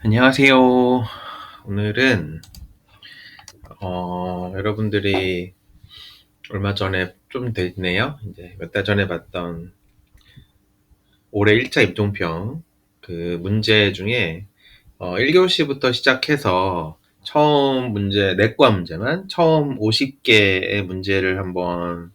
안녕하세요. 오늘은 여러분들이 얼마 전에 좀 됐네요. 이제 몇 달 전에 봤던 올해 1차 임종평 그 문제 중에 1교시부터 시작해서 처음 문제, 내과 문제만 처음 50개의 문제를 한번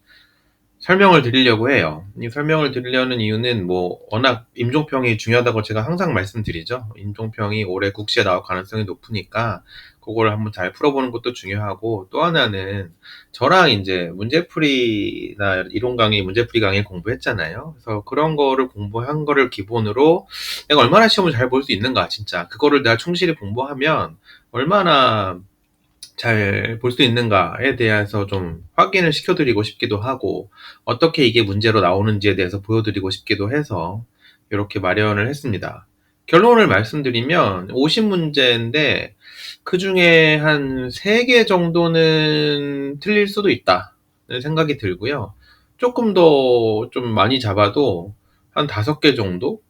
설명을 드리려고 해요. 이 설명을 드리려는 이유는 뭐 워낙 임종평이 중요하다고 제가 항상 말씀드리죠. 임종평이 올해 국시에 나올 가능성이 높으니까 그걸 한번 잘 풀어보는 것도 중요하고, 또 하나는 저랑 이제 문제풀이나 이론 강의, 문제풀이 강의 공부했잖아요. 그래서 그런 거를 공부한 거를 기본으로 내가 얼마나 시험을 잘 볼 수 있는가, 진짜 그거를 내가 충실히 공부하면 얼마나 잘 볼 수 있는가에 대해서 좀 확인을 시켜드리고 싶기도 하고, 어떻게 이게 문제로 나오는지에 대해서 보여드리고 싶기도 해서 이렇게 마련을 했습니다. 결론을 말씀드리면 50문제인데 그 중에 한 3개 정도는 틀릴 수도 있다는 생각이 들고요. 조금 더 좀 많이 잡아도 한 5개 정도?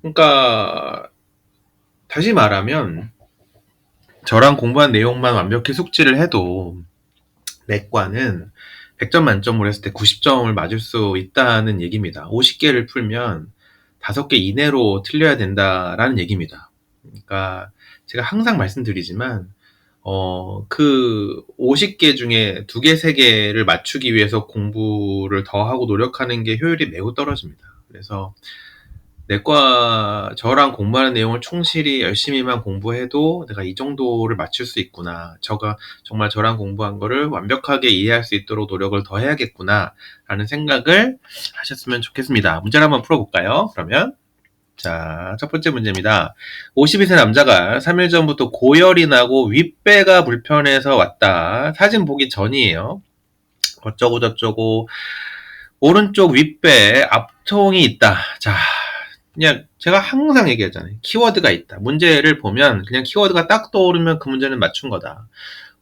그러니까 다시 말하면 저랑 공부한 내용만 완벽히 숙지를 해도 내과는 100점 만점으로 했을 때 90점을 맞을 수 있다는 얘기입니다. 50개를 풀면 5개 이내로 틀려야 된다라는 얘기입니다. 그러니까 제가 항상 말씀드리지만 그 50개 중에 2개, 3개를 맞추기 위해서 공부를 더 하고 노력하는 게 효율이 매우 떨어집니다. 그래서 내과 저랑 공부하는 내용을 충실히 열심히만 공부해도 내가 이 정도를 맞출 수 있구나, 저가 정말 저랑 공부한 거를 완벽하게 이해할 수 있도록 노력을 더 해야겠구나 라는 생각을 하셨으면 좋겠습니다. 문제를 한번 풀어볼까요? 그러면 자, 첫 번째 문제입니다. 52세 남자가 3일 전부터 고열이 나고 윗배가 불편해서 왔다. 사진 보기 전이에요. 어쩌고 저쩌고 오른쪽 윗배에 앞통이 있다. 자, 그냥 제가 항상 얘기하잖아요. 키워드가 있다. 문제를 보면 그냥 키워드가 딱 떠오르면 그 문제는 맞춘 거다.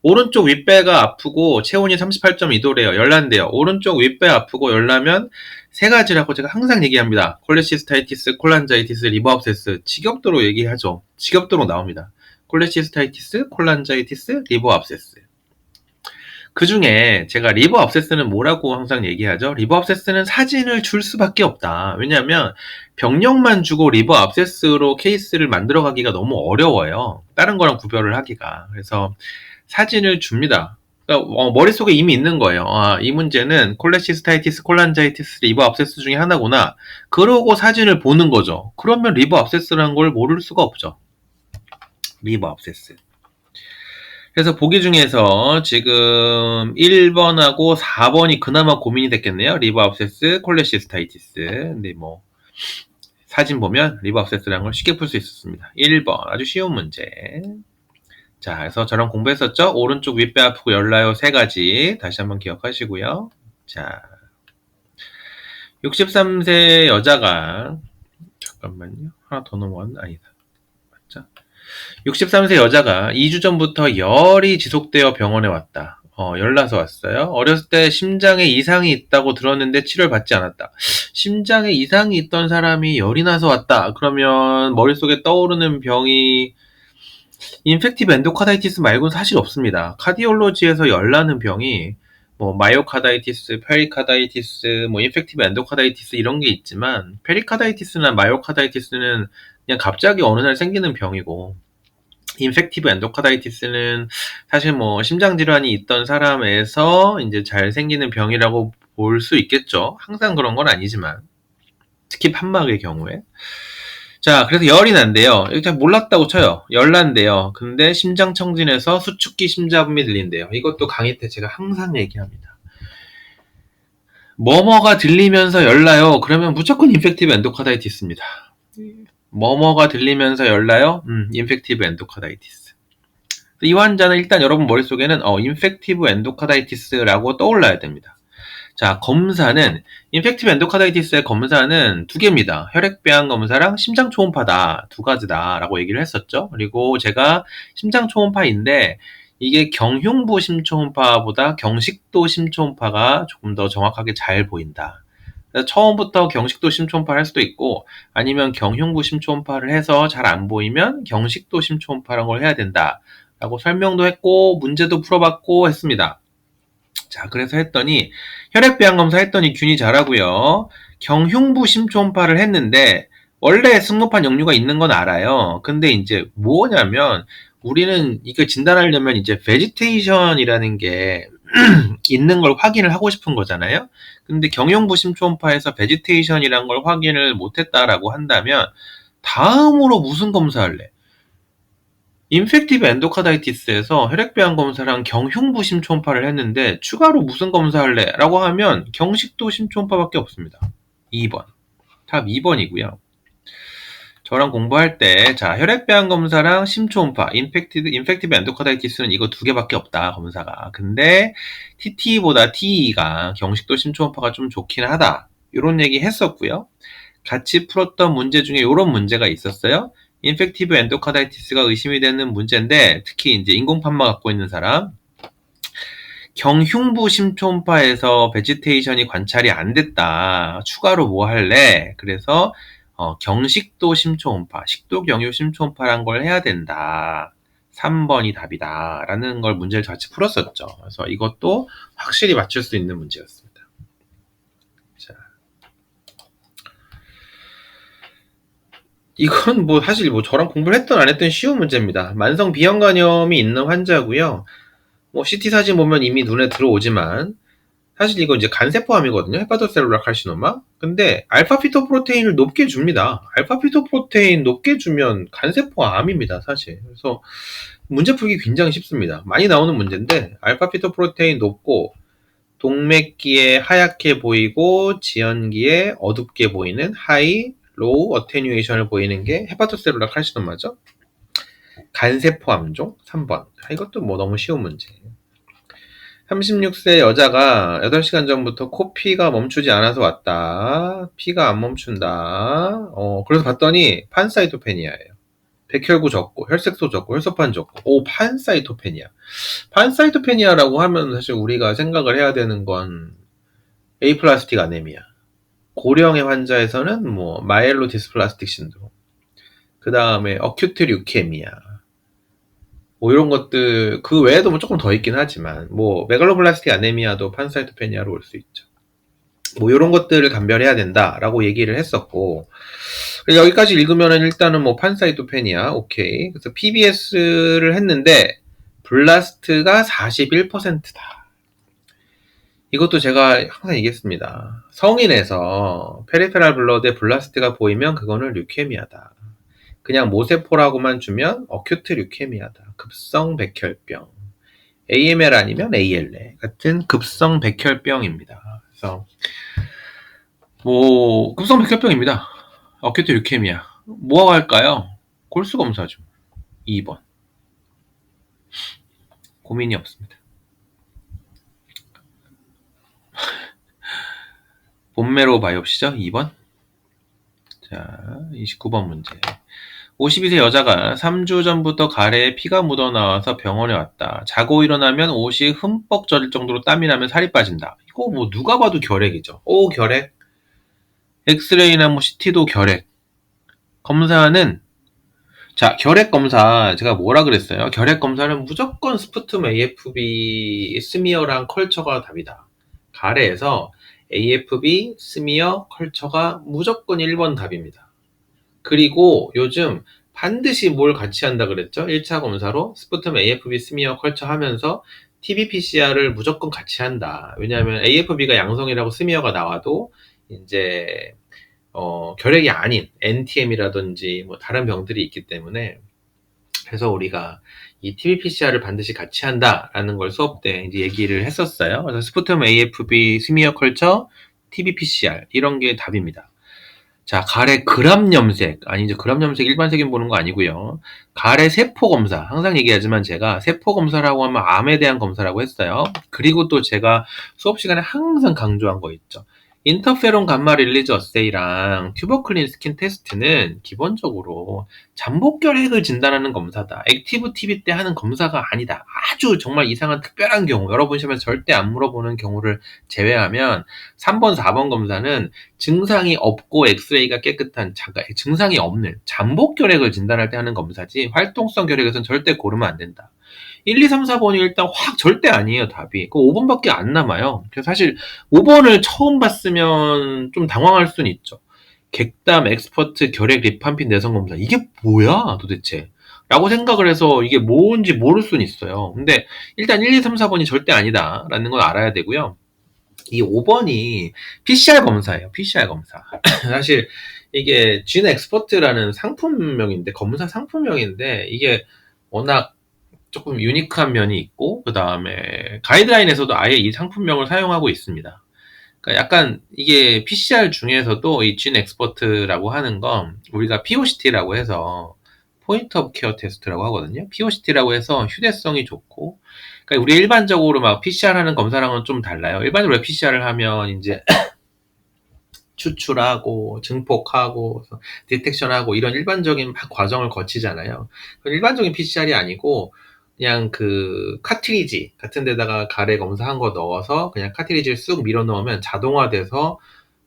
오른쪽 윗배가 아프고 체온이 38.2도래요. 열난데요. 오른쪽 윗배 아프고 열나면 3가지라고 제가 항상 얘기합니다. 콜레시스타이티스, 콜란자이티스, 리버 압세스. 직역도로 얘기하죠. 직역도로 나옵니다. 콜레시스타이티스, 콜란자이티스, 리버 압세스. 그 중에 제가 리버 압세스는 뭐라고 항상 얘기하죠? 리버 압세스는 사진을 줄 수밖에 없다. 왜냐하면 병력만 주고 리버 압세스로 케이스를 만들어가기가 너무 어려워요. 다른 거랑 구별을 하기가. 그래서 사진을 줍니다. 그러니까 머릿속에 이미 있는 거예요. 아, 이 문제는 콜레시스타이티스, 콜란자이티스, 리버 압세스 중에 하나구나. 그러고 사진을 보는 거죠. 그러면 리버 압세스라는 걸 모를 수가 없죠. 리버 압세스. 그래서 보기 중에서 지금 1번하고 4번이 그나마 고민이 됐겠네요. 리버 압세스, 콜레시스타이티스. 근데 뭐 사진 보면 리버 압세스라는 걸 쉽게 풀 수 있었습니다. 1번 아주 쉬운 문제. 자, 그래서 저랑 공부했었죠? 오른쪽 윗배 아프고 열나요 3가지. 다시 한번 기억하시고요. 자, 63세 여자가, 잠깐만요. 하나 더 넘어왔나? 아니다. 맞죠? 63세 여자가 2주 전부터 열이 지속되어 병원에 왔다. 열나서 왔어요. 어렸을 때 심장에 이상이 있다고 들었는데 치료를 받지 않았다. 심장에 이상이 있던 사람이 열이 나서 왔다. 그러면 머릿속에 떠오르는 병이 인펙티브 엔도카다이티스 말고는 사실 없습니다. 카디올로지에서 열나는 병이 뭐 마이오카다이티스, 페리카다이티스, 뭐 인펙티브 엔도카다이티스 이런 게 있지만, 페리카다이티스나 마이오카다이티스는 그냥 갑자기 어느 날 생기는 병이고, 인펙티브 엔도카다이티스는 사실 뭐 심장 질환이 있던 사람에서 이제 잘 생기는 병이라고 볼 수 있겠죠. 항상 그런 건 아니지만, 특히 판막의 경우에. 자, 그래서 열이 난대요. 이렇게 몰랐다고 쳐요. 열 난대요. 근데 심장 청진에서 수축기 심잡음이 들린대요. 이것도 강의 때 제가 항상 얘기합니다. 뭐뭐가 들리면서 열나요? 그러면 무조건 인펙티브 엔도카다이티스입니다. 뭐뭐가 들리면서 열나요? 인펙티브 엔도카다이티스. 이 환자는 일단 여러분 머릿속에는 인펙티브 엔도카다이티스라고 떠올라야 됩니다. 자, 검사는 인펙티브 엔도카다이티스의 검사는 2개입니다. 혈액배양 검사랑 심장 초음파다. 2가지다라고 얘기를 했었죠. 그리고 제가 심장 초음파인데 이게 경흉부 심초음파보다 경식도 심초음파가 조금 더 정확하게 잘 보인다. 처음부터 경식도 심초음파를 할 수도 있고 아니면 경흉부 심초음파를 해서 잘 안 보이면 경식도 심초음파라는 걸 해야 된다 라고 설명도 했고 문제도 풀어봤고 했습니다. 자, 그래서 했더니 혈액배양 검사 했더니 균이 자라고요. 경흉부 심초음파를 했는데 원래 승모판 역류가 있는 건 알아요. 근데 이제 뭐냐면 우리는 이거 진단하려면 이제 베지테이션이라는 게 있는 걸 확인을 하고 싶은 거잖아요. 근데 경흉부 심초음파에서 베지테이션이란 걸 확인을 못했다라고 한다면 다음으로 무슨 검사할래? 인펙티브 엔도카다이티스에서 혈액배양 검사랑 경흉부 심초음파를 했는데 추가로 무슨 검사할래? 라고 하면 경식도 심초음파밖에 없습니다. 2번. 답 2번이고요. 저랑 공부할 때, 자, 혈액배양 검사랑 심초음파, 인펙티브 엔도카다이티스는 이거 두 개밖에 없다, 검사가. 근데, TT보다 TE가 경식도 심초음파가 좀 좋긴 하다. 이런 얘기 했었고요. 같이 풀었던 문제 중에 이런 문제가 있었어요. 인펙티브 엔도카다이티스가 의심이 되는 문제인데, 특히 이제 인공판마 갖고 있는 사람, 경흉부 심초음파에서 베지테이션이 관찰이 안 됐다. 추가로 뭐 할래? 그래서 경식도 심초음파, 식도경유 심초음파란 걸 해야 된다. 3번이 답이다. 라는 걸 문제를 같이 풀었었죠. 그래서 이것도 확실히 맞출 수 있는 문제였습니다. 자. 이건 뭐 사실 뭐 저랑 공부를 했던 안 했던 쉬운 문제입니다. 만성 비형간염이 있는 환자고요. 뭐 CT 사진 보면 이미 눈에 들어오지만 사실 이거 이제 간세포암이거든요. 헤파토셀룰라 칼시노마. 근데 알파 피토프로테인을 높게 줍니다. 알파 피토프로테인 높게 주면 간세포암입니다, 사실. 그래서 문제 풀기 굉장히 쉽습니다. 많이 나오는 문제인데 알파 피토프로테인 높고 동맥기에 하얗게 보이고 지연기에 어둡게 보이는 하이, 로우 어테뉴에이션을 보이는 게 헤파토셀룰라 칼시노마죠. 간세포암종 3번. 이것도 뭐 너무 쉬운 문제예요. 36세 여자가 8시간 전부터 코피가 멈추지 않아서 왔다. 피가 안 멈춘다. 그래서 봤더니 판사이토페니아예요. 백혈구 적고 혈색소 적고 혈소판 적고 판사이토페니아. 판사이토페니아라고 하면 사실 우리가 생각을 해야 되는 건 에이플라스틱 아네미아. 고령의 환자에서는 뭐 마이엘로 디스플라스틱 신드롬. 그 다음에 어큐트 류케미아. 뭐 이런 것들 그 외에도 뭐 조금 더 있긴 하지만 뭐 메갈로블라스틱 아네미아도 판사이토페니아로 올 수 있죠. 뭐 이런 것들을 감별해야 된다라고 얘기를 했었고 여기까지 읽으면은 일단은 뭐 판사이토페니아 오케이. 그래서 PBS를 했는데 블라스트가 41%다. 이것도 제가 항상 얘기했습니다. 성인에서 페리페랄 블러드에 블라스트가 보이면 그거는 류케미아다. 그냥 모세포라고만 주면 어큐트 류케미아다. 급성 백혈병. AML 아니면 ALL 같은 급성 백혈병입니다. 그래서 뭐 급성 백혈병입니다. 어큐트 류케미아. 뭐하고 할까요? 골수 검사죠. 2번. 고민이 없습니다. 본메로 바이옵시죠? 2번. 자, 29번 문제. 52세 여자가 3주 전부터 가래에 피가 묻어나와서 병원에 왔다. 자고 일어나면 옷이 흠뻑 젖을 정도로 땀이 나면 살이 빠진다. 이거 뭐 누가 봐도 결핵이죠. 결핵. 엑스레이나 뭐 CT도 결핵. 검사는 자, 결핵 검사 제가 뭐라 그랬어요? 결핵 검사는 무조건 스푸툼 AFB 스미어랑 컬처가 답이다. 가래에서 AFB 스미어 컬처가 무조건 1번 답입니다. 그리고 요즘 반드시 뭘 같이 한다 그랬죠? 1차 검사로 스푸툼 AFB 스미어 컬처 하면서 TB-PCR을 무조건 같이 한다. 왜냐하면 AFB가 양성이라고 스미어가 나와도 이제 결핵이 아닌 NTM이라든지 뭐 다른 병들이 있기 때문에 그래서 우리가 이 TB-PCR을 반드시 같이 한다라는 걸 수업 때 이제 얘기를 했었어요. 그래서 스푸툼 AFB 스미어 컬처 TB-PCR 이런 게 답입니다. 자, 가래 그람 염색, 아니죠. 그람 염색 일반 세균 보는 거 아니고요. 가래 세포 검사. 항상 얘기하지만 제가 세포 검사라고 하면 암에 대한 검사라고 했어요. 그리고 또 제가 수업 시간에 항상 강조한 거 있죠. 인터페론 감마 릴리즈 어세이랑 튜버클린 스킨 테스트는 기본적으로 잠복결핵을 진단하는 검사다. 액티브 TB 때 하는 검사가 아니다. 아주 정말 이상한 특별한 경우, 여러분 시험에서 절대 안 물어보는 경우를 제외하면 3번, 4번 검사는 증상이 없고 엑스레이가 깨끗한 증상이 없는 잠복결핵을 진단할 때 하는 검사지 활동성 결핵에서는 절대 고르면 안 된다. 1, 2, 3, 4번이 일단 확 절대 아니에요, 답이. 그 5번밖에 안 남아요. 그래서 사실 5번을 처음 봤으면 좀 당황할 수는 있죠. 객담, 엑스퍼트, 결핵, 리판핀, 내성 검사. 이게 뭐야, 도대체? 라고 생각을 해서 이게 뭔지 모를 수는 있어요. 근데 일단 1, 2, 3, 4번이 절대 아니다라는 걸 알아야 되고요. 이 5번이 PCR 검사예요. PCR 검사. 사실 이게 진 엑스퍼트라는 상품명인데, 검사 상품명인데, 이게 워낙 조금 유니크한 면이 있고, 그 다음에 가이드라인에서도 아예 이 상품명을 사용하고 있습니다. 그러니까 약간 이게 PCR 중에서도 이 진 엑스퍼트라고 하는 건 우리가 POCT라고 해서 포인트 오브 케어 테스트라고 하거든요. POCT라고 해서 휴대성이 좋고, 그러니까 우리 일반적으로 막 PCR 하는 검사랑은 좀 달라요. 일반적으로 PCR을 하면 이제 추출하고 증폭하고 디텍션하고 이런 일반적인 과정을 거치잖아요. 일반적인 PCR이 아니고 그냥 그 카트리지 같은 데다가 가래 검사한 거 넣어서 그냥 카트리지를 쑥 밀어 넣으면 자동화돼서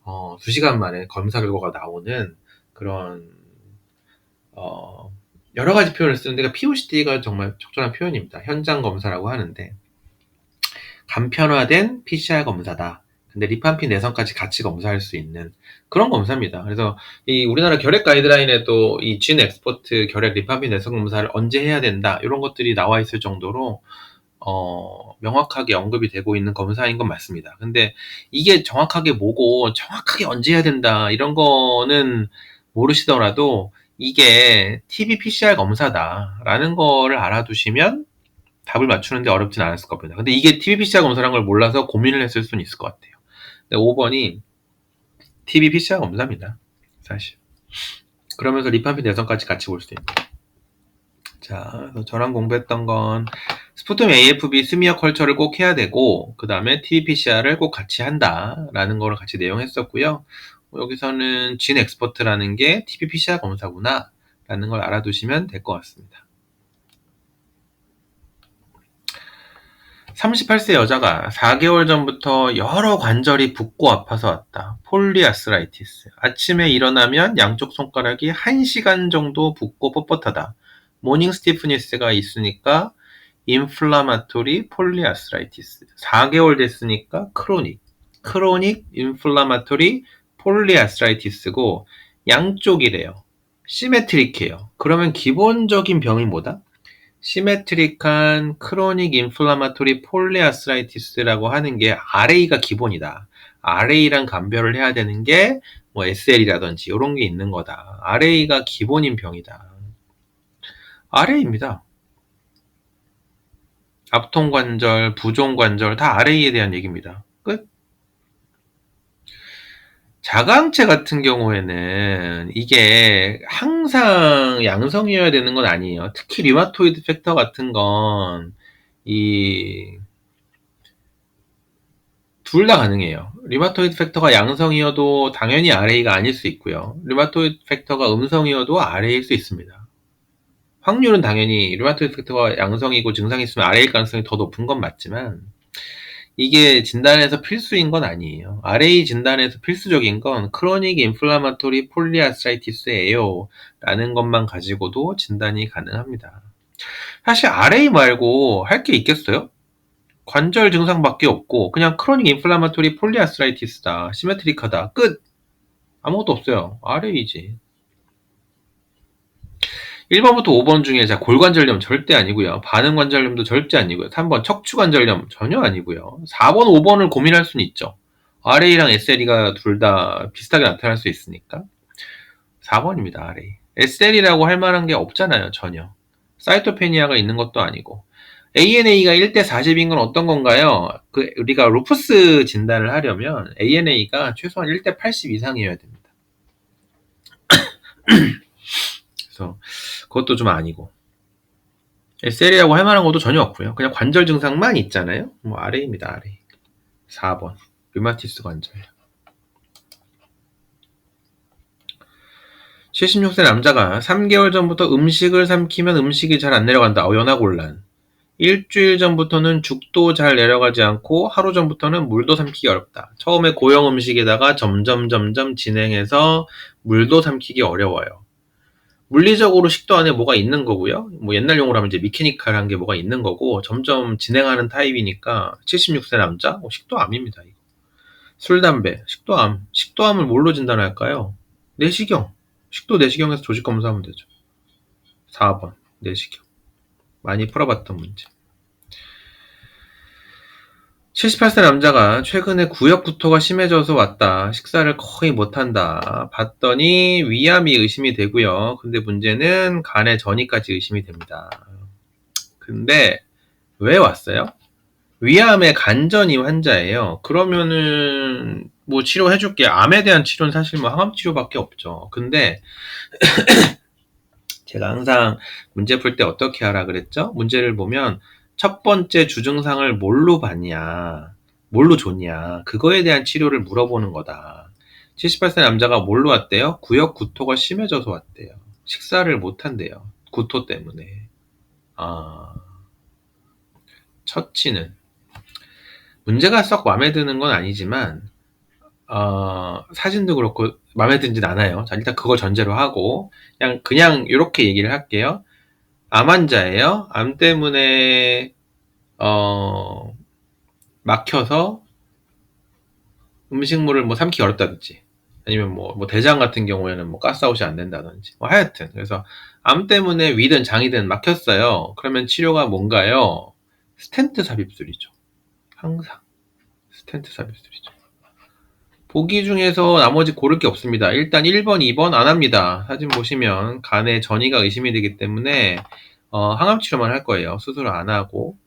2시간 만에 검사 결과가 나오는 그런 여러 가지 표현을 쓰는데, POCT가 정말 적절한 표현입니다. 현장 검사라고 하는데, 간편화된 PCR 검사다. 근데 리판핀 내성까지 같이 검사할 수 있는 그런 검사입니다. 그래서 이 우리나라 결핵 가이드라인에도 이 진 엑스퍼트 결핵 리판핀 내성 검사를 언제 해야 된다, 이런 것들이 나와 있을 정도로 명확하게 언급이 되고 있는 검사인 건 맞습니다. 근데 이게 정확하게 뭐고 정확하게 언제 해야 된다 이런 거는 모르시더라도 이게 TB PCR 검사다라는 거를 알아두시면 답을 맞추는데 어렵진 않았을 겁니다. 근데 이게 TB PCR 검사라는 걸 몰라서 고민을 했을 수는 있을 것 같아요. 근데 5번이 TB PCR 검사입니다, 사실. 그러면서 리판핀 내성까지 같이 볼 수 있는. 자, 저랑 공부했던 건 스푸tum AFB 스미어 컬처를 꼭 해야 되고, 그 다음에 TB PCR을 꼭 같이 한다라는 거를 같이 내용했었고요. 여기서는 진 엑스퍼트라는 게 TB PCR 검사구나 라는 걸 알아두시면 될 것 같습니다. 38세 여자가 4개월 전부터 여러 관절이 붓고 아파서 왔다. 폴리아스라이티스. 아침에 일어나면 양쪽 손가락이 1시간 정도 붓고 뻣뻣하다. 모닝 스티프니스가 있으니까 인플라마토리 폴리아스라이티스. 4개월 됐으니까 크로닉 인플라마토리 폴리아스라이티스고, 양쪽이래요. 시메트릭해요. 그러면 기본적인 병이 뭐다? 시메트릭한 크로닉 인플라마토리 폴리아스라이티스라고 하는 게 RA가 기본이다. RA랑 감별을 해야 되는 게 뭐 SL이라든지 이런 게 있는 거다. RA가 기본인 병이다. RA입니다. 앞통관절, 부종관절 다 RA에 대한 얘기입니다. 끝. 자가항체 같은 경우에는 이게 항상 양성이어야 되는 건 아니에요. 특히 류마토이드 팩터 같은 건 둘 다 가능해요. 류마토이드 팩터가 양성이어도 당연히 RA가 아닐 수 있고요. 류마토이드 팩터가 음성이어도 RA일 수 있습니다. 확률은 당연히 류마토이드 팩터가 양성이고 증상이 있으면 RA일 가능성이 더 높은 건 맞지만, 이게 진단에서 필수인 건 아니에요. RA 진단에서 필수적인 건 크로닉 인플라마토리 폴리아스라이티스예요 라는 것만 가지고도 진단이 가능합니다. 사실 RA 말고 할 게 있겠어요? 관절 증상밖에 없고 그냥 크로닉 인플라마토리 폴리아스라이티스다, 시메트릭하다, 끝. 아무것도 없어요. RA지. 1번부터 5번 중에 골관절염 절대 아니고요. 반응관절염도 절대 아니고요. 3번 척추관절염 전혀 아니고요. 4번, 5번을 고민할 수는 있죠. RA랑 SLE가 둘 다 비슷하게 나타날 수 있으니까. 4번입니다. RA. SL이라고 할 만한 게 없잖아요, 전혀. 사이토페니아가 있는 것도 아니고. ANA가 1대 40인 건 어떤 건가요? 우리가 루푸스 진단을 하려면 ANA가 최소한 1대 80 이상이어야 됩니다. 그래서 그것도 좀 아니고. SL이라고 할 만한 것도 전혀 없고요. 그냥 관절 증상만 있잖아요. RA입니다, RA. 4번. 류마티스 관절. 76세 남자가 3개월 전부터 음식을 삼키면 음식이 잘 안 내려간다. 연하곤란. 일주일 전부터는 죽도 잘 내려가지 않고 하루 전부터는 물도 삼키기 어렵다. 처음에 고형 음식에다가 점점 진행해서 물도 삼키기 어려워요. 물리적으로 식도 안에 뭐가 있는 거고요. 뭐 옛날 용어로 하면 이제 미케니컬한 게 뭐가 있는 거고 점점 진행하는 타입이니까 76세 남자? 식도암입니다. 이거. 술, 담배, 식도암. 식도암을 뭘로 진단할까요? 내시경. 식도 내시경에서 조직 검사하면 되죠. 4번 내시경. 많이 풀어봤던 문제. 78세 남자가 최근에 구역구토가 심해져서 왔다. 식사를 거의 못한다. 봤더니 위암이 의심이 되고요. 근데 문제는 간에 전이까지 의심이 됩니다. 근데 왜 왔어요? 위암의 간전이 환자예요. 그러면은 뭐 치료해줄게. 암에 대한 치료는 사실 뭐 항암 치료밖에 없죠. 근데 제가 항상 문제 풀 때 어떻게 하라 그랬죠? 문제를 보면 첫 번째 주증상을 뭘로 봤냐, 뭘로 줬냐, 그거에 대한 치료를 물어보는 거다. 78세 남자가 뭘로 왔대요? 구역 구토가 심해져서 왔대요. 식사를 못 한대요. 구토 때문에. 처치는 문제가 썩 마음에 드는 건 아니지만 사진도 그렇고 마음에 들진 않아요. 자, 일단 그걸 전제로 하고 그냥 이렇게 얘기를 할게요. 암 환자예요. 암 때문에 막혀서 음식물을 뭐 삼키기 어렵다든지 아니면 뭐 대장 같은 경우에는 뭐 가스아웃이 안 된다든지 뭐 하여튼 그래서 암 때문에 위든 장이든 막혔어요. 그러면 치료가 뭔가요? 스텐트 삽입술이죠. 항상 스텐트 삽입술이죠. 보기 중에서 나머지 고를 게 없습니다. 일단 1번, 2번 안 합니다. 사진 보시면 간에 전이가 의심이 되기 때문에 항암 치료만 할 거예요. 수술을 안 하고.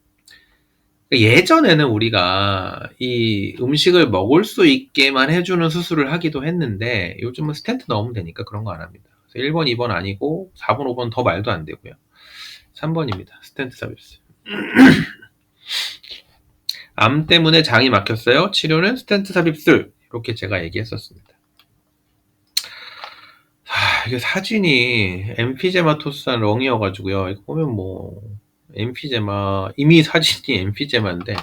예전에는 우리가 이 음식을 먹을 수 있게만 해주는 수술을 하기도 했는데 요즘은 스텐트 넣으면 되니까 그런 거 안 합니다. 그래서 1번, 2번 아니고 4번, 5번 더 말도 안 되고요. 3번입니다. 스텐트 서비스. 암 때문에 장이 막혔어요. 치료는 스텐트 삽입술. 이렇게 제가 얘기했었습니다. 이게 사진이 엠피제마토스한 렁이어가지고요. 이거 보면 뭐 엠피제마 이미 사진이 엠피제마인데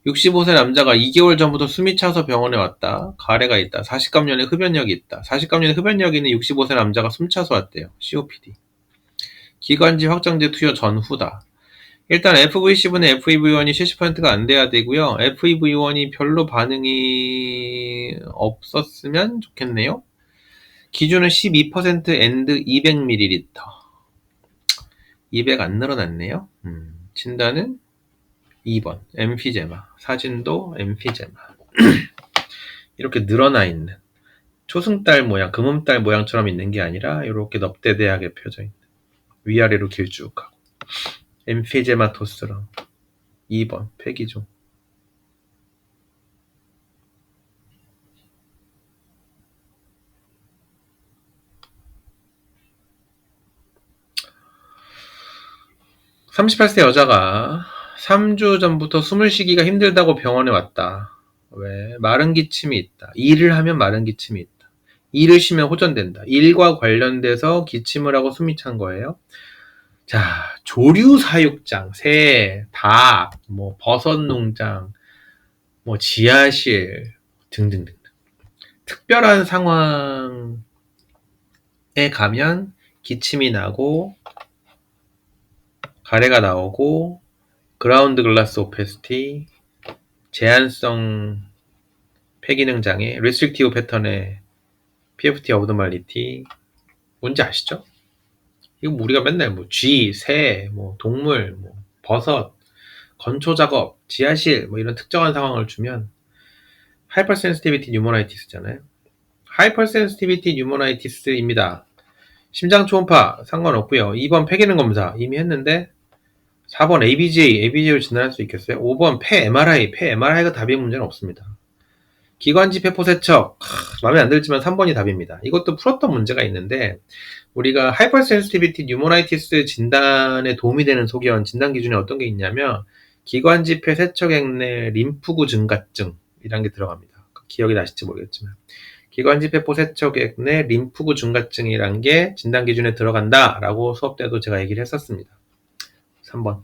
65세 남자가 2개월 전부터 숨이 차서 병원에 왔다. 가래가 있다. 40감년의 흡연력이 있다. 40감년의 흡연력이 있는 65세 남자가 숨 차서 왔대요. COPD. 기관지 확장제 투여 전후다. 일단 FVC분의 FEV1이 70%가 안 돼야 되고요. FEV1이 별로 반응이 없었으면 좋겠네요. 기준은 12% 엔드 200ml. 200 안 늘어났네요. 진단은 2번 엠피제마. 사진도 엠피제마. 이렇게 늘어나 있는 초승달 모양, 금음달 모양처럼 있는 게 아니라 이렇게 넙대대하게 펴져 있는 위아래로 길쭉하고 엠피제마토스랑 2번 폐기종. (38세) 여자가 3주 전부터 숨을 쉬기가 힘들다고 병원에 왔다. 왜? 마른 기침이 있다. 일을 하면 마른 기침이 있다. 일을 쉬면 호전된다. 일과 관련돼서 기침을 하고 숨이 찬 거예요. 자, 조류 사육장, 새, 닭, 뭐 버섯 농장, 뭐 지하실 등등등. 특별한 상황에 가면 기침이 나고 가래가 나오고 그라운드 글라스 오페스티, 제한성 폐기능 장애, 리스트릭티브 패턴의 PFT 어브노말리티. 뭔지 아시죠? 이거 우리가 맨날 뭐 쥐, 새, 뭐 동물, 뭐 버섯, 건초 작업, 지하실 뭐 이런 특정한 상황을 주면 하이퍼센시티비티 뉴모나이티스잖아요. 하이퍼센시티비티 뉴모나이티스입니다. 심장 초음파 상관없고요. 2번 폐기능 검사 이미 했는데 4번 ABGA를 진단할 수 있겠어요? 5번 폐 MRI가 답의 문제는 없습니다. 기관지 폐포 세척 마음에 안 들지만 3번이 답입니다. 이것도 풀었던 문제가 있는데 우리가 하이퍼센시티비티 뉴모나이티스 진단에 도움이 되는 소견 진단 기준에 어떤 게 있냐면 기관지 폐 세척 액내 림프구 증가증 이란 게 들어갑니다. 기억이 나실지 모르겠지만 기관지폐포 세척액 내 림프구 증가증이란 게 진단 기준에 들어간다 라고 수업 때도 제가 얘기를 했었습니다. 3번.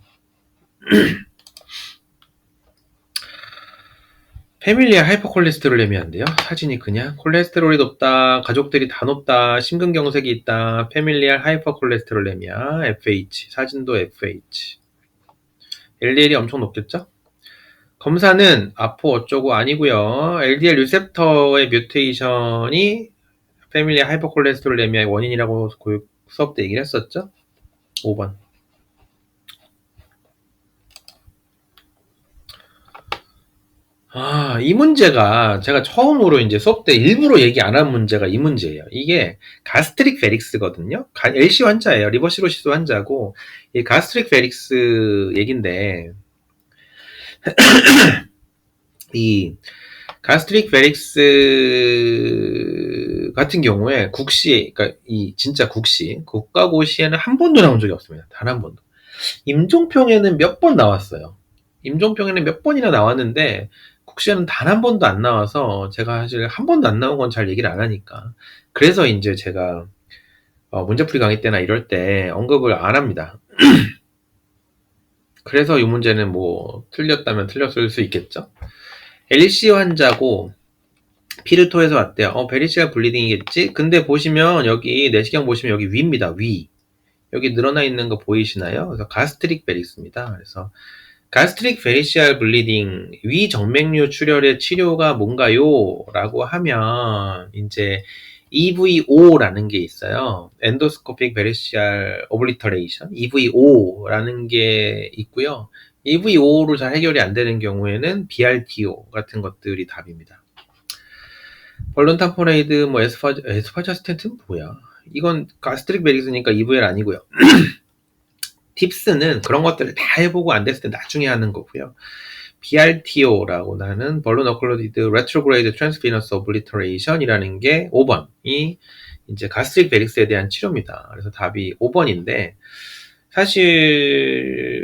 패밀리아 하이퍼콜레스테롤레미아인데요. 사진이 그냥 콜레스테롤이 높다, 가족들이 다 높다, 심근경색이 있다, 패밀리아 하이퍼콜레스테롤레미아, FH, 사진도 FH. LDL이 엄청 높겠죠? 검사는 아포 어쩌고 아니고요. LDL 리셉터의 뮤테이션이 패밀리아 하이퍼콜레스테롤레미아의 원인이라고 수업 때 얘기를 했었죠? 5번. 이 문제가 제가 처음으로 이제 수업 때 일부러 얘기 안 한 문제가 이 문제예요. 이게 가스트릭 베릭스거든요. LC 환자예요. 리버시로시스 환자고, 이 가스트릭 베릭스 얘긴데, 이 가스트릭 베릭스 같은 경우에 국시, 그러니까 이 진짜 국시, 국가고시에는 한 번도 나온 적이 없습니다. 단 한 번도. 임종평에는 몇 번 나왔어요. 임종평에는 몇 번이나 나왔는데 국시에는 단 한 번도 안 나와서 제가 사실 한 번도 안 나온 건 잘 얘기를 안 하니까, 그래서 이제 제가 문제풀이 강의 때나 이럴 때 언급을 안 합니다. 그래서 이 문제는 뭐 틀렸다면 틀렸을 수 있겠죠. LC 환자고 피를 토해서 왔대요. 베리시아 블리딩이겠지? 근데 보시면 여기 내시경 보시면 여기 위입니다. 위. 여기 늘어나 있는 거 보이시나요? 그래서 가스트릭 베릭스입니다. 그래서 가스트릭 베리시알 블리딩, 위정맥류 출혈의 치료가 뭔가요? 라고 하면 이제 EVO라는 게 있어요. 엔도스코픽 베리시알 오블리터레이션, EVO라는 게 있고요. EVO로 잘 해결이 안 되는 경우에는 BRTO 같은 것들이 답입니다. 벌룬 탐포네이드, 뭐 에스파자스텐트는 뭐야? 이건 가스트릭 베릭스니까 EVL 아니고요. 팁스는 그런 것들을 다 해보고 안 됐을 때 나중에 하는 거고요. BRTO라고 하는 벌룬 어클로디드 레트로그레이드 트랜스피너스 오블리터레이션이라는 게 5번이 이제 가스트릭 베릭스에 대한 치료입니다. 그래서 답이 5번인데 사실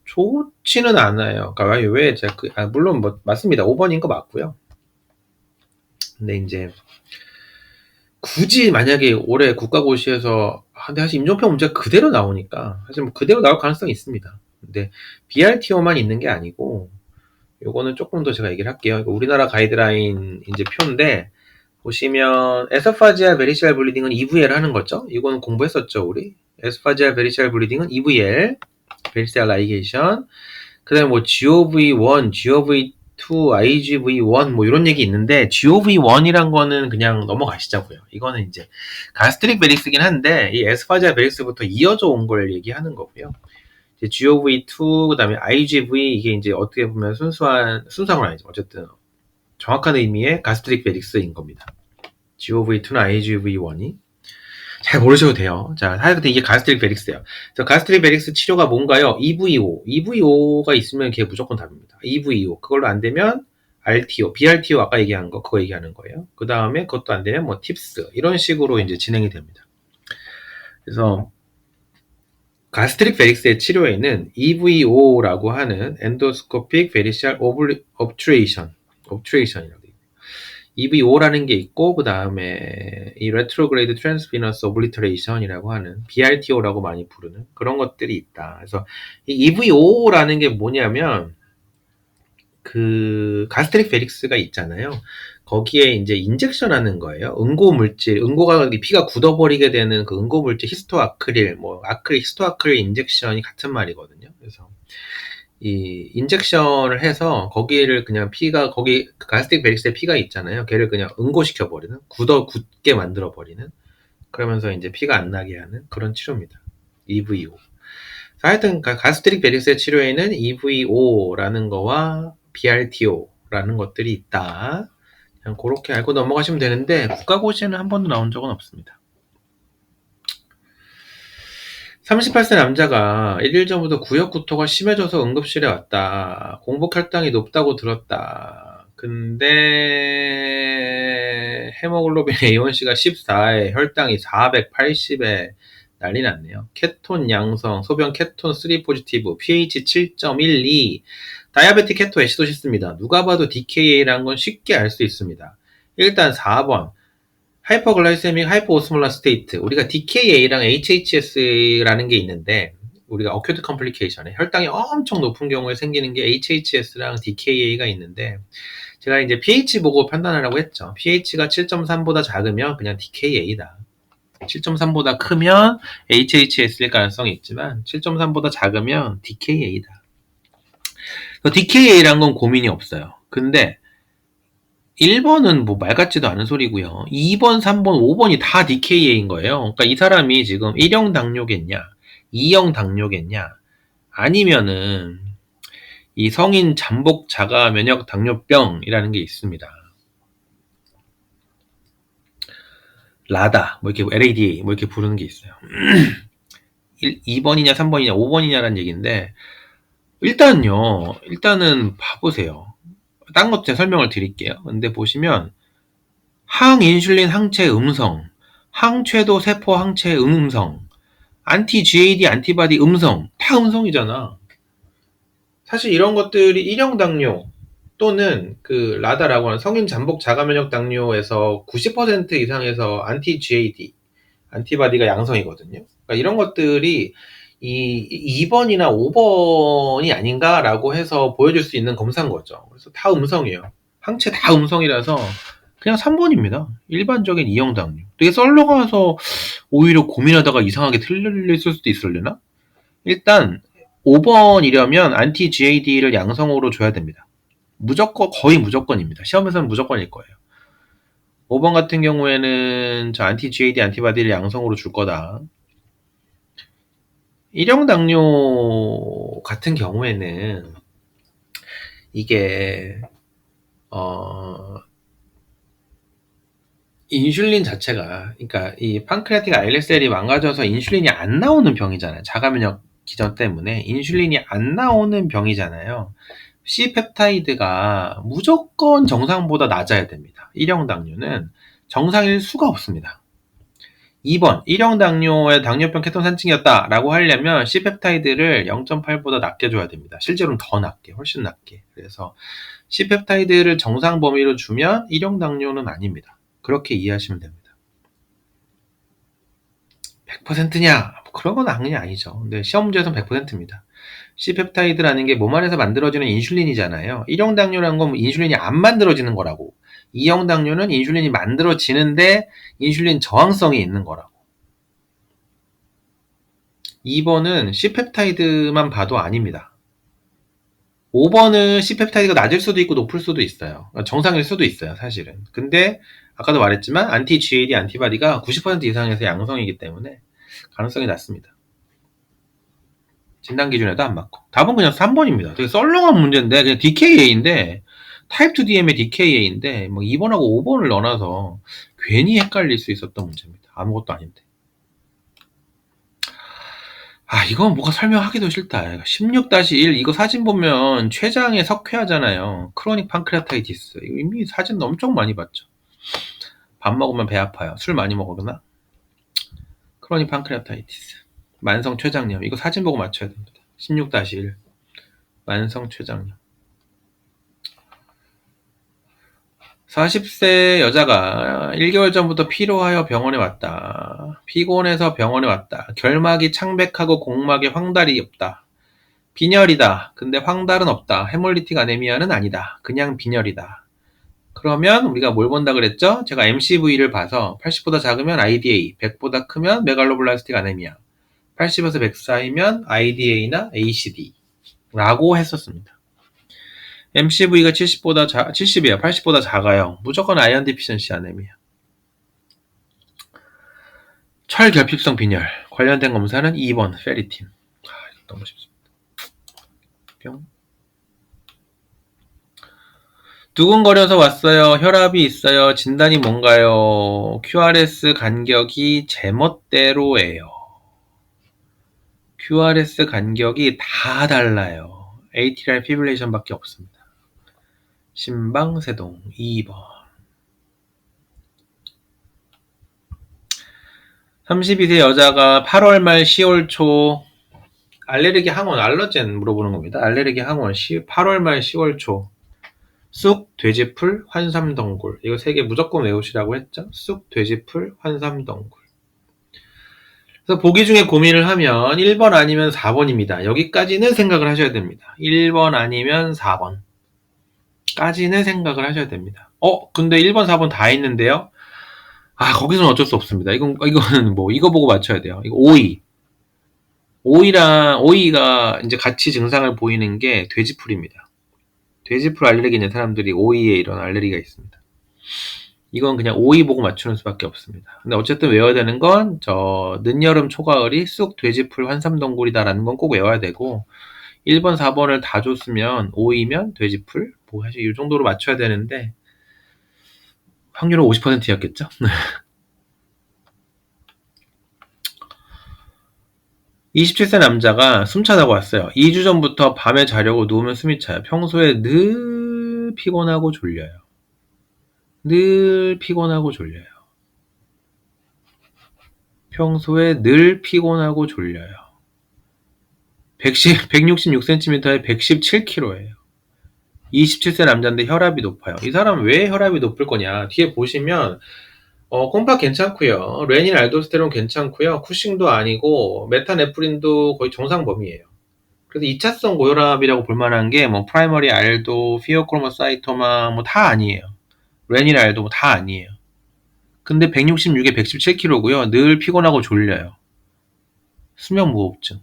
좋지는 않아요. 그러니까 왜 제가 물론 뭐 맞습니다. 5번인 거 맞고요. 근데 이제 굳이 만약에 올해 국가고시에서 근데 사실 임종평 문제가 그대로 나오니까 사실 뭐 그대로 나올 가능성이 있습니다. 근데 BRTO만 있는 게 아니고 요거는 조금 더 제가 얘기를 할게요. 우리나라 가이드라인 이제 표인데 보시면 에소파지알 베리시알 블리딩은 EVL 하는 거죠. 이거는 공부했었죠, 우리. 에소파지알 베리시알 블리딩은 EVL, 베리시알 라이게이션. 그다음에 뭐 GOV1, GOV2, IGV1 뭐 이런 얘기 있는데 GOV1이란 거는 그냥 넘어가시자고요. 이거는 이제 가스트릭 베릭스긴 한데 이 에스파지아 베릭스부터 이어져 온 걸 얘기하는 거고요. 이제 GOV2 그다음에 IGV 이게 이제 어떻게 보면 순수한 건 아니죠. 어쨌든 정확한 의미의 가스트릭 베릭스인 겁니다. GOV2나 IGV1이 잘 모르셔도 돼요. 자, 하여튼 이게 가스트릭 베릭스예요. 그래서 가스트릭 베릭스 치료가 뭔가요? EVO. EVO가 있으면 그게 무조건 답입니다. EVO. 그걸로 안 되면 RTO, BRTO 아까 얘기한 거, 그거 얘기하는 거예요. 그 다음에 그것도 안 되면 뭐 팁스. 이런 식으로 이제 진행이 됩니다. 그래서 가스트릭 베릭스의 치료에는 EVO라고 하는 엔도스코픽 베리시알 옵트레이션이라고 EVO라는 게 있고 그 다음에 이 레트로그레이드 트랜스피너스 오블리터레이션이라고 하는 BRTO라고 많이 부르는 그런 것들이 있다. 그래서 이 EVO라는 게 뭐냐면 그 가스트릭 베릭스가 있잖아요. 거기에 이제 인젝션 하는 거예요. 응고 물질, 응고가 피가 굳어버리게 되는 그 응고 물질 히스토아크릴, 뭐 아크릴, 히스토아크릴 인젝션이 같은 말이거든요. 그래서 이 인젝션을 해서 거기를 그냥 피가 거기 가스트릭 베릭스에 피가 있잖아요. 걔를 그냥 응고시켜 버리는, 굳게 만들어 버리는, 그러면서 이제 피가 안 나게 하는 그런 치료입니다. EVO. 하여튼 가스트릭 베릭스의 치료에는 EVO라는 거와 BRTO라는 것들이 있다. 그냥 그렇게 알고 넘어가시면 되는데 국가고시에는 한 번도 나온 적은 없습니다. 38세 남자가 1일 전부터 구역구토가 심해져서 응급실에 왔다. 공복 혈당이 높다고 들었다. 근데 헤모글로빈 A1C가 14에 혈당이 480에 난리 났네요. 케톤 양성, 소변 케톤 3 포지티브, pH 7.12, 다이아베틱 케토 애시도시스입니다. 누가 봐도 DKA라는 건 쉽게 알 수 있습니다. 일단 4번 하이퍼글라이세믹 하이퍼오스몰라 스테이트, 우리가 DKA랑 HHS라는 게 있는데, 우리가 어큐트 컴플리케이션에 혈당이 엄청 높은 경우에 생기는 게 HHS랑 DKA가 있는데, 제가 이제 pH 보고 판단하라고 했죠. pH가 7.3보다 작으면 그냥 DKA다. 7.3보다 크면 HHS일 가능성이 있지만 7.3보다 작으면 DKA다. DKA란 건 고민이 없어요. 근데 1번은 뭐 말 같지도 않은 소리고요. 2번, 3번, 5번이 다 DKA인 거예요. 그러니까 이 사람이 지금 1형 당뇨겠냐, 2형 당뇨겠냐, 아니면은 이 성인 잠복 자가 면역 당뇨병이라는 게 있습니다. 라다, 뭐 이렇게 LADA, 뭐 이렇게 부르는 게 있어요. 2번이냐, 3번이냐, 5번이냐라는 얘기인데, 일단은 봐보세요. 딴 것도 제가 설명을 드릴게요. 근데 보시면, 항인슐린 항체 음성, 항최도 세포 항체 음성, 안티 GAD 안티바디 음성, 다 음성이잖아. 사실 이런 것들이 1형 당뇨 또는 그 라다라고 하는 성인 잠복 자가면역 당뇨에서 90% 이상에서 안티 GAD 안티바디가 양성이거든요. 그러니까 이런 것들이 이 2번이나 5번이 아닌가라고 해서 보여줄 수 있는 검사인 거죠. 그래서 다 음성이에요. 항체 다 음성이라서 그냥 3번입니다. 일반적인 2형 당뇨. 되게 썰러가서 오히려 고민하다가 이상하게 틀릴 수도 있으려나? 일단 5번이려면 안티 GAD를 양성으로 줘야 됩니다. 무조건, 거의 무조건입니다. 시험에서는 무조건일 거예요. 5번 같은 경우에는 저 안티 GAD 안티바디를 양성으로 줄 거다. 1형 당뇨 같은 경우에는 이게 인슐린 자체가, 그러니까 이 판크레아틱 아일렛셀이 망가져서 인슐린이 안 나오는 병이잖아요. 자가면역 기전 때문에 인슐린이 안 나오는 병이잖아요. C펩타이드가 무조건 정상보다 낮아야 됩니다. 1형 당뇨는 정상일 수가 없습니다. 2번 1형 당뇨의 당뇨병 케톤 산증이었다 라고 하려면 C펩타이드를 0.8보다 낮게 줘야 됩니다. 실제로는 더 낮게, 훨씬 낮게. 그래서 C펩타이드를 정상 범위로 주면 1형 당뇨는 아닙니다. 그렇게 이해하시면 됩니다. 100%냐? 그런 건 아니죠. 근데 시험 문제에서는 100%입니다. C펩타이드라는 게 몸 안에서 만들어지는 인슐린이잖아요. 1형 당뇨라는 건 인슐린이 안 만들어지는 거라고. 2형 당뇨는 인슐린이 만들어지는데 인슐린 저항성이 있는 거라고. 2번은 C펩타이드만 봐도 아닙니다. 5번은 C펩타이드가 낮을 수도 있고 높을 수도 있어요. 정상일 수도 있어요, 사실은. 근데 아까도 말했지만 안티 GAD 안티바디가 90% 이상에서 양성이기 때문에 가능성이 낮습니다. 진단 기준에도 안 맞고. 답은 그냥 3번입니다. 되게 썰렁한 문제인데 그냥 DKA인데 타입 2 DM의 DKA인데 뭐 2번하고 5번을 넣어놔서 괜히 헷갈릴 수 있었던 문제입니다. 아무것도 아닌데. 이건 뭐가 설명하기도 싫다. 16-1 이거 사진 보면 췌장에 석회하잖아요. 크로닉 판크레아타이티스. 이거 이미 사진 엄청 많이 봤죠. 밥 먹으면 배 아파요. 술 많이 먹으나? 크로닉 판크레아타이티스. 만성 췌장염. 이거 사진 보고 맞춰야 됩니다. 16-1 만성 췌장염. 40세 여자가 1개월 전부터 피로하여 병원에 왔다. 피곤해서 병원에 왔다. 결막이 창백하고 공막에 황달이 없다. 빈혈이다. 근데 황달은 없다. 헤몰리틱 아네미아는 아니다. 그냥 빈혈이다. 그러면 우리가 뭘 본다 그랬죠? 제가 MCV를 봐서 80보다 작으면 IDA, 100보다 크면 메갈로블라스틱 아네미아, 80에서 100 사이면 IDA나 ACD 라고 했었습니다. MCV가 70이에요. 80보다 작아요. 무조건 아이언 디피션시 아네미아. 철결핍성 빈혈 관련된 검사는 2번 페리틴. 이거 너무 쉽습니다. 뿅. 두근거려서 왔어요. 혈압이 있어요. 진단이 뭔가요? QRS 간격이 제멋대로예요. QRS 간격이 다 달라요. ATR 피브릴레이션 밖에 없습니다. 심방세동 2번. 32세 여자가 8월 말 10월 초 알레르기 항원 알러젠 물어보는 겁니다. 알레르기 항원 8월 말 10월 초 쑥, 돼지풀, 환삼덩굴. 이거 3개 무조건 외우시라고 했죠? 쑥, 돼지풀, 환삼덩굴. 그래서 보기 중에 고민을 하면 1번 아니면 4번입니다. 여기까지는 생각을 하셔야 됩니다. 1번 아니면 4번. 까지는 생각을 하셔야 됩니다. 근데 1번, 4번 다 있는데요? 거기서는 어쩔 수 없습니다. 이거는 이거 보고 맞춰야 돼요. 이거 오이. 오이가 이제 같이 증상을 보이는 게 돼지풀입니다. 돼지풀 알레르기 있는 사람들이 오이에 이런 알레르기가 있습니다. 이건 그냥 오이 보고 맞추는 수밖에 없습니다. 근데 어쨌든 외워야 되는 건 늦여름 초가을이 쑥 돼지풀 환삼덩굴이다라는 건 꼭 외워야 되고 1번, 4번을 다 줬으면 오이면 돼지풀 사실 이 정도로 맞춰야 되는데 확률은 50%였겠죠? 27세 남자가 숨차다고 왔어요. 2주 전부터 밤에 자려고 누우면 숨이 차요. 평소에 늘 피곤하고 졸려요. 늘 피곤하고 졸려요. 평소에 늘 피곤하고 졸려요. 166cm에 117kg예요. 27세 남자인데 혈압이 높아요. 이 사람 왜 혈압이 높을 거냐? 뒤에 보시면 콤파 괜찮고요. 레닌 알도스테론 괜찮고요. 쿠싱도 아니고 메타네프린도 거의 정상 범위예요. 그래서 2차성 고혈압이라고 볼 만한 게 프라이머리 알도, 피오크로모사이토마 다 아니에요. 레닌 알도 다 아니에요. 근데 166에 117kg고요. 늘 피곤하고 졸려요. 수면무호흡증.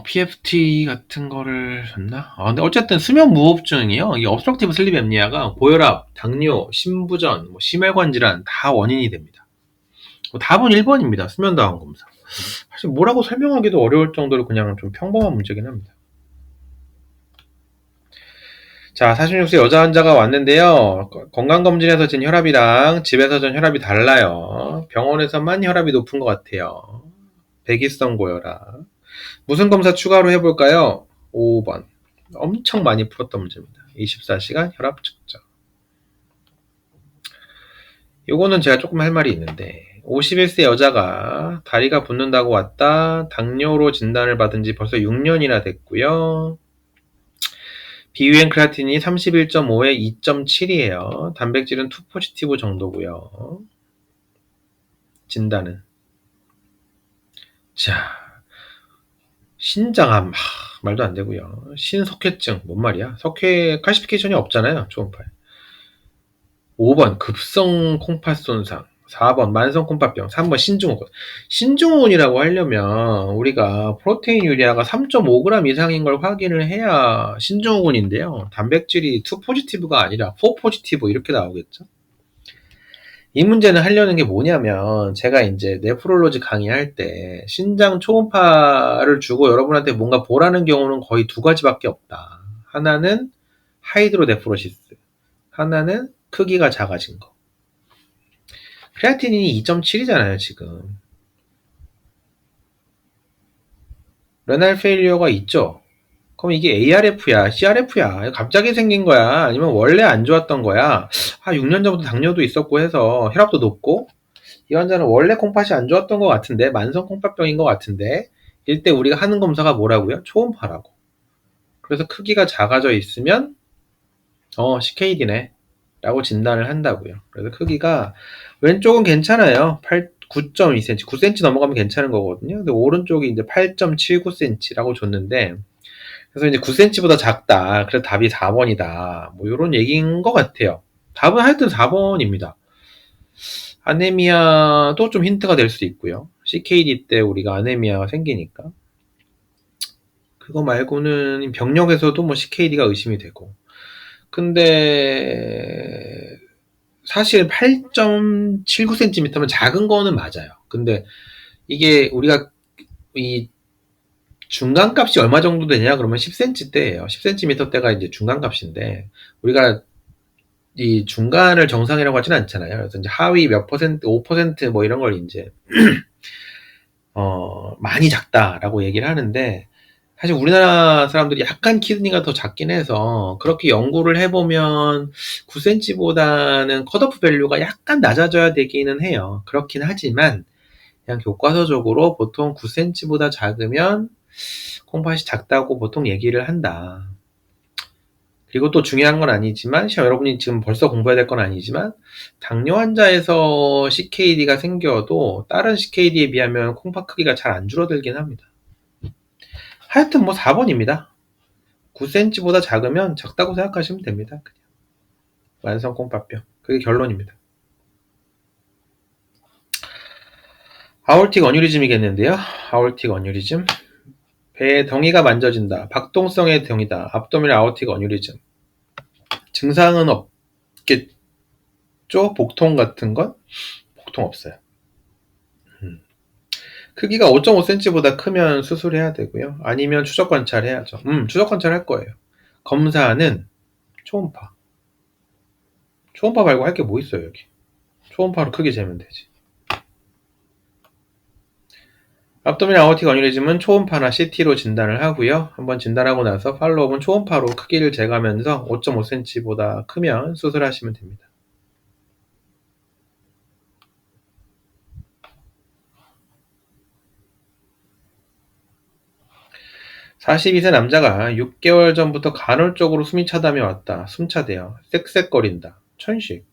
PFT 같은 거를 줬나? 근데 어쨌든 수면무호흡증이요. 이 obstructive sleep apnea가 고혈압, 당뇨, 심부전, 심혈관 질환 다 원인이 됩니다. 답은 1번입니다. 수면다운 검사. 사실 뭐라고 설명하기도 어려울 정도로 그냥 좀 평범한 문제긴 합니다. 자, 46세 여자 환자가 왔는데요. 건강검진에서 잰 혈압이랑 집에서 잰 혈압이 달라요. 병원에서만 혈압이 높은 것 같아요. 백이성 고혈압. 무슨 검사 추가로 해볼까요? 5번. 엄청 많이 풀었던 문제입니다. 24시간 혈압 측정. 요거는 제가 조금 할 말이 있는데 51세 여자가 다리가 붓는다고 왔다. 당뇨로 진단을 받은 지 벌써 6년이나 됐고요. 비유행 크레아틴이 31.5에 2.7이에요. 단백질은 2 포지티브 정도고요. 진단은 자, 신장암 말도 안 되고요. 신석회증 뭔 말이야? 석회 칼시피케이션이 없잖아요. 초음파에. 5번 급성 콩팥 손상, 4번 만성 콩팥병, 3번 신증후군. 신증후군이라고 하려면 우리가 프로테인 유리아가 3.5g 이상인 걸 확인을 해야 신증후군인데요. 단백질이 2 포지티브가 아니라 4 포지티브 이렇게 나오겠죠. 이 문제는 하려는 게 뭐냐면 제가 이제 네프롤로지 강의할 때 신장 초음파를 주고 여러분한테 뭔가 보라는 경우는 거의 2가지밖에 없다. 하나는 하이드로네프로시스, 하나는 크기가 작아진 거. 크레아티닌이 2.7이잖아요, 지금. 레날 페일리어가 있죠? 그럼 이게 ARF야, CRF야? 갑자기 생긴 거야? 아니면 원래 안 좋았던 거야? 6년 전부터 당뇨도 있었고 해서 혈압도 높고, 이 환자는 원래 콩팥이 안 좋았던 것 같은데, 만성 콩팥병인 것 같은데, 이때 우리가 하는 검사가 뭐라고요? 초음파라고. 그래서 크기가 작아져 있으면, CKD네. 라고 진단을 한다고요. 그래서 크기가 왼쪽은 괜찮아요. 9.2cm, 9cm 넘어가면 괜찮은 거거든요. 근데 오른쪽이 이제 8.79cm라고 줬는데, 그래서 이제 9cm보다 작다. 그래서 답이 4번이다. 이런 얘기인 것 같아요. 답은 하여튼 4번입니다. 아네미아도 좀 힌트가 될 수 있고요. CKD 때 우리가 아네미아가 생기니까. 그거 말고는 병력에서도 CKD가 의심이 되고. 근데 사실 8.79cm면 작은 거는 맞아요. 근데 이게 우리가 이 중간값이 얼마 정도 되냐 그러면 10cm대예요. 10cm대가 이제 중간값인데 우리가 이 중간을 정상이라고 하진 않잖아요. 그래서 이제 하위 몇 퍼센트, 5% 이런 걸 이제 많이 작다라고 얘기를 하는데 사실 우리나라 사람들이 약간 키드니가 더 작긴 해서 그렇게 연구를 해보면 9cm보다는 컷오프 밸류가 약간 낮아져야 되기는 해요. 그렇긴 하지만 그냥 교과서적으로 보통 9cm보다 작으면 콩팥이 작다고 보통 얘기를 한다. 그리고 또 중요한 건 아니지만, 여러분이 지금 벌써 공부해야 될 건 아니지만, 당뇨 환자에서 CKD가 생겨도 다른 CKD에 비하면 콩팥 크기가 잘 안 줄어들긴 합니다. 하여튼 뭐 4번입니다. 9cm보다 작으면 작다고 생각하시면 됩니다. 그냥. 만성 콩팥병. 그게 결론입니다. 아올틱 어뉴리즘이겠는데요. 아올틱 어뉴리즘. 배의 덩이가 만져진다. 박동성의 덩이다. 압도미널 아오틱 어뉴리즘. 증상은 없겠죠? 복통 같은 건? 복통 없어요. 크기가 5.5cm보다 크면 수술해야 되고요. 아니면 추적 관찰해야죠. 추적 관찰할 거예요. 검사는 초음파. 초음파 말고 할 게 뭐 있어요, 여기. 초음파로 크기 재면 되지. 압도미널 아오틱 어뉴리즘은 초음파나 CT로 진단을 하고요. 한번 진단하고 나서 팔로우업은 초음파로 크기를 재가면서 5.5cm보다 크면 수술하시면 됩니다. 42세 남자가 6개월 전부터 간헐적으로 숨이 차다며 왔다. 숨차대요. 쌕쌕거린다. 천식.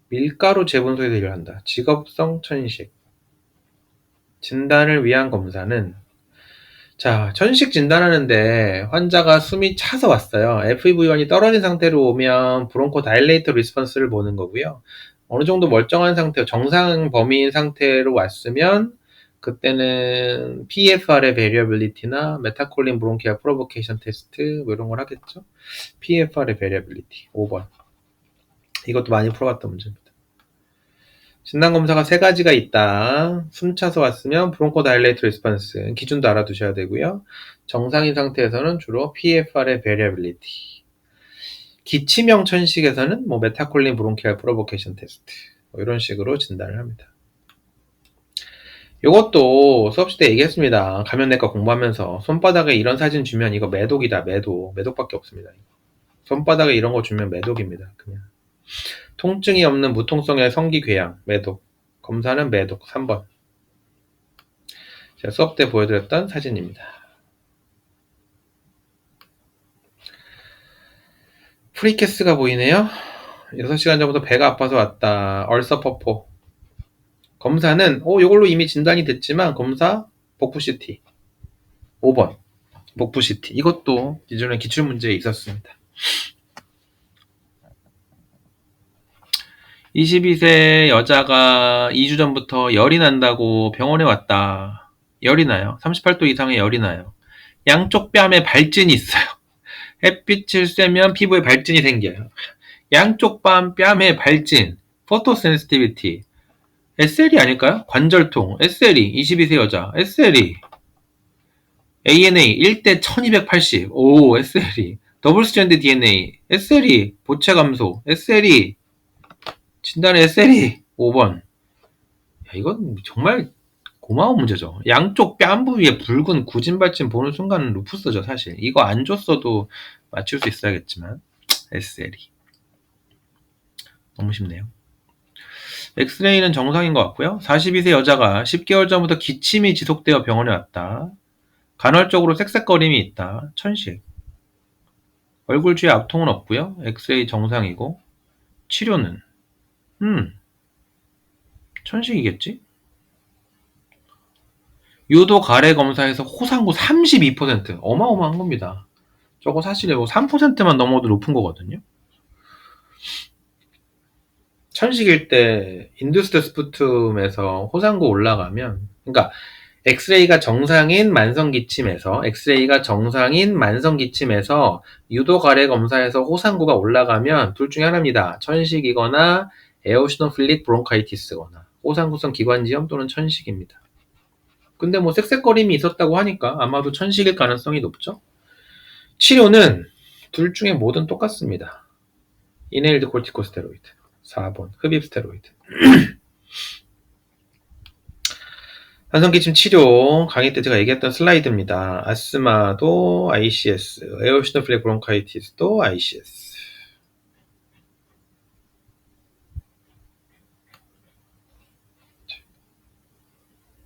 밀가루 재분소에 대비를 한다. 직업성 천식. 진단을 위한 검사는 자, 천식 진단하는데 환자가 숨이 차서 왔어요. FEV1이 떨어진 상태로 오면 브론코 다일레이터 리스폰스를 보는 거고요. 어느 정도 멀쩡한 상태, 정상 범위인 상태로 왔으면 그때는 PFR의 베리어빌리티나 메타콜린 브론키아 프로보케이션 테스트 뭐 이런 걸 하겠죠. PFR의 베리어빌리티 5번. 이것도 많이 풀어봤던 문제입니다. 진단검사가 3가지가 있다. 숨 차서 왔으면 브론코 다일레이터 리스폰스 기준도 알아두셔야 되고요. 정상인 상태에서는 주로 PFR의 베리어빌리티. 기치명 천식에서는 뭐 메타콜린 브론키알 프로보케이션 테스트 뭐 이런 식으로 진단을 합니다. 요것도 수업시 때 얘기했습니다. 감염내과 공부하면서 손바닥에 이런 사진 주면 이거 매독이다. 매독밖에 없습니다. 손바닥에 이런 거 주면 매독입니다. 그냥 통증이 없는 무통성의 성기궤양 매독. 검사는 매독 3번. 제가 수업 때 보여드렸던 사진입니다. 프리캐스가 보이네요. 6시간 전부터 배가 아파서 왔다. 얼서퍼포. 검사는 이걸로 이미 진단이 됐지만 검사 복부 CT 5번 복부 CT 이것도 기존에 기출문제에 있었습니다. 22세 여자가 2주 전부터 열이 난다고 병원에 왔다. 열이 나요. 38도 이상의 열이 나요. 양쪽 뺨에 발진이 있어요. 햇빛을 쐬면 피부에 발진이 생겨요. 양쪽 뺨에 발진. 포토센시티비티. SLE 아닐까요? 관절통. SLE. 22세 여자. SLE. ANA 1대 1280. 오, SLE. 더블 스트랜드 DNA. SLE. 보체 감소. SLE. 진단의 SLE. 5번. 야, 이건 정말 고마운 문제죠. 양쪽 뺨 부위에 붉은 구진발진 보는 순간은 루푸스죠, 사실. 이거 안 줬어도 맞출 수 있어야겠지만. SLE. 너무 쉽네요. 엑스레이는 정상인 것 같고요. 42세 여자가 10개월 전부터 기침이 지속되어 병원에 왔다. 간헐적으로 쌕쌕거림이 있다. 천식. 얼굴 주위에 압통은 없고요. 엑스레이 정상이고. 치료는 천식이겠지? 유도 가래 검사에서 호상구 32%. 어마어마한 겁니다. 저거 사실 3%만 넘어도 높은 거거든요. 천식일 때 인두스드 스푸툼에서 호상구 올라가면 그러니까 엑스레이가 정상인 만성기침에서 유도 가래 검사에서 호상구가 올라가면 둘 중에 하나입니다. 천식이거나 에오시노필릭 브론카이티스거나 호상구성 기관지염 또는 천식입니다. 근데 뭐 쌕쌕거림이 있었다고 하니까 아마도 천식일 가능성이 높죠. 치료는 둘 중에 뭐든 똑같습니다. 이네일드 코르티코스테로이드 4번 흡입 스테로이드. 만성기침 치료 강의 때 제가 얘기했던 슬라이드입니다. 아스마도 ICS, 에오시노필릭 브론카이티스도 ICS.